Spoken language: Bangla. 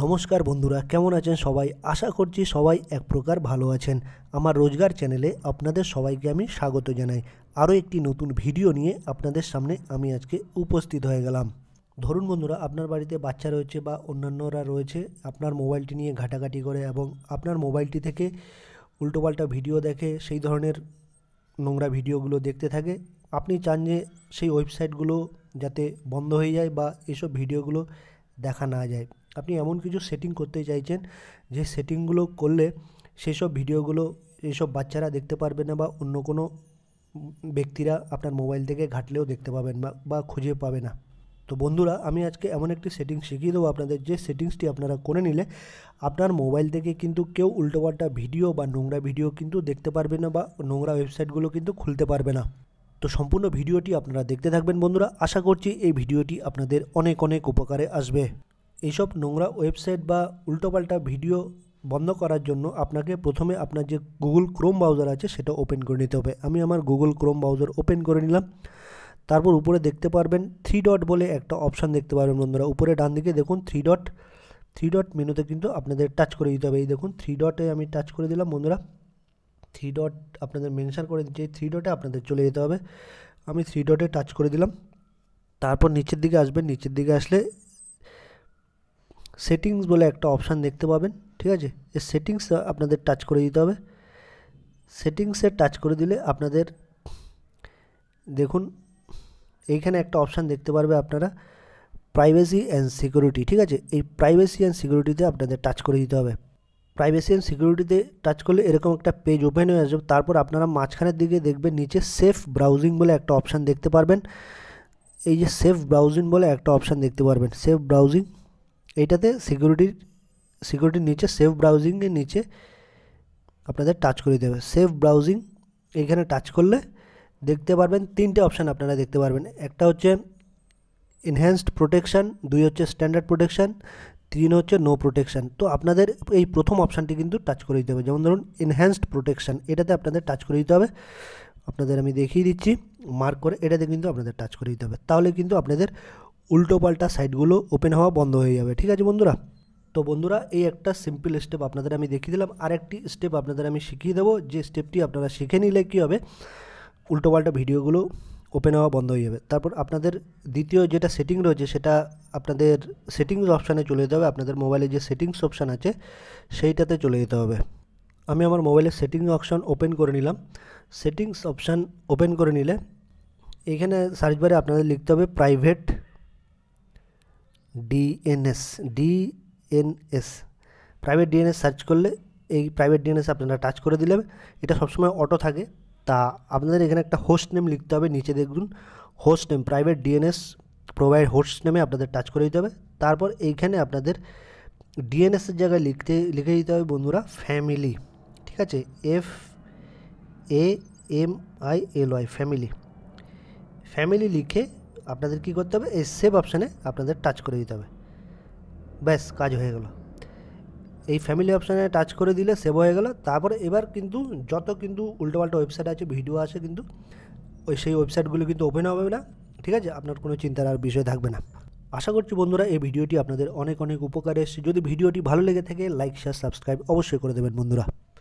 নমস্কার বন্ধুরা, কেমন আছেন সবাই? আশা করছি সবাই এক প্রকার ভালো আছেন। আমার রোজগার চ্যানেলে আপনাদের সবাইকে আমি স্বাগত জানাই। আরও একটি নতুন ভিডিও নিয়ে আপনাদের সামনে আমি আজকে উপস্থিত হয়ে গেলাম। ধরুন বন্ধুরা, আপনার বাড়িতে বাচ্চা রয়েছে বা অন্যান্যরা রয়েছে, আপনার মোবাইলটি নিয়ে ঘাটাঘাটি করে এবং আপনার মোবাইলটি থেকে উল্টোপাল্টা ভিডিও দেখে, সেই ধরনের নোংরা ভিডিওগুলো দেখতে থাকে। আপনি চান যে সেই ওয়েবসাইটগুলো যাতে বন্ধ হয়ে যায় বা এসব ভিডিওগুলো দেখা না যায়। আপনি এমন কিছু সেটিং করতে চাইছেন যে সেটিংগুলো করলে সেসব ভিডিওগুলো এইসব বাচ্চারা দেখতে পারবে না বা অন্য কোনো ব্যক্তিরা আপনার মোবাইল থেকে ঘাটলেও দেখতে পাবেন বা খুঁজে পাবে না। তো বন্ধুরা, আমি আজকে এমন একটি সেটিংস শিখিয়ে দেবো আপনাদের, যে সেটিংসটি আপনারা করে নিলে আপনার মোবাইল থেকে কিন্তু কেউ উল্টোপাল্টা ভিডিও বা নোংরা ভিডিও কিন্তু দেখতে পারবে না বা নোংরা ওয়েবসাইটগুলো কিন্তু খুলতে পারবে না। তো সম্পূর্ণ ভিডিওটি আপনারা দেখতে থাকবেন বন্ধুরা। আশা করছি এই ভিডিওটি আপনাদের অনেক অনেক উপকারে আসবে। এইসব নোংরা ওয়েবসাইট বা উল্টোপাল্টা ভিডিও বন্ধ করার জন্য আপনাকে প্রথমে আপনার যে গুগল ক্রোম ব্রাউজার আছে সেটা ওপেন করে নিতে হবে। আমি আমার গুগল ক্রোম ব্রাউজার ওপেন করে নিলাম। তারপর উপরে দেখতে পারবেন থ্রি ডট বলে একটা অপশান দেখতে পারবেন বন্ধুরা। উপরে ডান দিকে দেখুন থ্রি ডট মেনুতে কিন্তু আপনাদের টাচ করে দিতে হবে। এই দেখুন থ্রি ডটে আমি টাচ করে দিলাম বন্ধুরা। থ্রি ডট আপনাদের মেনশন করে দিচ্ছে, থ্রি ডটে আপনাদের চলে যেতে হবে। আমি থ্রি ডটে টাচ করে দিলাম। তারপর নিচের দিকে আসবেন। নিচের দিকে আসলে সেটিংস বলে একটা অপশান দেখতে পাবেন, ঠিক আছে? এই সেটিংস আপনাদের টাচ করে দিতে হবে। সেটিংসে টাচ করে দিলে আপনাদের দেখুন এইখানে একটা অপশান দেখতে পারবে আপনারা, প্রাইভেসি অ্যান্ড সিকিউরিটি, ঠিক আছে? এই প্রাইভেসি অ্যান্ড সিকিউরিটিতে আপনাদের টাচ করে দিতে হবে। প্রাইভেসি অ্যান্ড সিকিউরিটিতে টাচ করলে এরকম একটা পেজ ওপেন হয়ে আসবে। তারপর আপনারা মাঝখানের দিকে দেখবেন নিচে সেফ ব্রাউজিং বলে একটা অপশান দেখতে পারবেন। এই যে সেফ ব্রাউজিং বলে একটা অপশান দেখতে পারবেন, সেফ ব্রাউজিং, এইটাতে সিকিউরিটির নিচে সেফ ব্রাউজিংয়ের নিচে আপনাদের টাচ করে দিতে হবে। সেফ ব্রাউজিং এইখানে টাচ করলে দেখতে পারবেন তিনটে অপশান আপনারা দেখতে পারবেন। একটা হচ্ছে এনহ্যান্সড প্রোটেকশান, দুই হচ্ছে স্ট্যান্ডার্ড প্রোটেকশান, তিন হচ্ছে নো প্রোটেকশান। তো আপনাদের এই প্রথম অপশানটি কিন্তু টাচ করে দিতে হবে। যেমন ধরুন এনহ্যান্সড প্রোটেকশান, এটাতে আপনাদের টাচ করে দিতে হবে। আপনাদের আমি দেখিয়ে দিচ্ছি মার্ক করে, এটাতে কিন্তু আপনাদের টাচ করে দিতে হবে। তাহলে কিন্তু আপনাদের উল্টোপাল্টা সাইটগুলো ওপেন হওয়া বন্ধ হয়ে যাবে, ঠিক আছে বন্ধুরা? তো বন্ধুরা, এই একটা সিম্পল স্টেপ আপনাদের আমি দেখিয়ে দিলাম। আর একটি স্টেপ আপনাদের আমি শিখিয়ে দেবো, যে স্টেপটি আপনারা শিখে নিলে কী হবে, উল্টোপাল্টা ভিডিওগুলো ওপেন হওয়া বন্ধ হয়ে যাবে। তারপর আপনাদের দ্বিতীয় যেটা সেটিং রয়েছে সেটা আপনাদের সেটিংস অপশানে চলে যেতে হবে। আপনাদের মোবাইলে যে সেটিংস অপশান আছে সেইটাতে চলে যেতে হবে। আমি আমার মোবাইলের সেটিংস অপশান ওপেন করে নিলাম। সেটিংস অপশান ওপেন করে নিলে এইখানে সার্চ বারে আপনাদের লিখতে হবে private DNS. Private DNS search করলে এই প্রাইভেট ডিএনএস আপনারা টাচ করে দিলে এটা সবসময় অটো থাকে। তা আপনাদের এখানে একটা হোস্ট নেম লিখতে হবে। নিচে দেখুন host name, private DNS provide host নেমে আপনাদের টাচ করে দিতে হবে। তারপর এইখানে আপনাদের ডিএনএসের জায়গায় লিখে দিতে হবে বন্ধুরা ফ্যামিলি, ঠিক আছে? FAMILY ফ্যামিলি লিখে আপনাদের কী করতে হবে, এই সেভ অপশানে আপনাদের টাচ করে দিতে হবে। ব্যাস, কাজ হয়ে গেল। এই ফ্যামিলি অপশানে টাচ করে দিলে সেভ হয়ে গেল। তারপরে এবার কিন্তু যত কিন্তু উল্টোপাল্টা ওয়েবসাইট আছে, ভিডিও আছে, কিন্তু সেই ওয়েবসাইটগুলো কিন্তু ওপেন হবে না, ঠিক আছে? আপনার কোনো চিন্তার আর বিষয় থাকবে না। আশা করছি বন্ধুরা এই ভিডিওটি আপনাদের অনেক অনেক উপকারে এসেছে। যদি ভিডিওটি ভালো লেগে থাকে লাইক, শেয়ার, সাবস্ক্রাইব অবশ্যই করে দেবেন বন্ধুরা।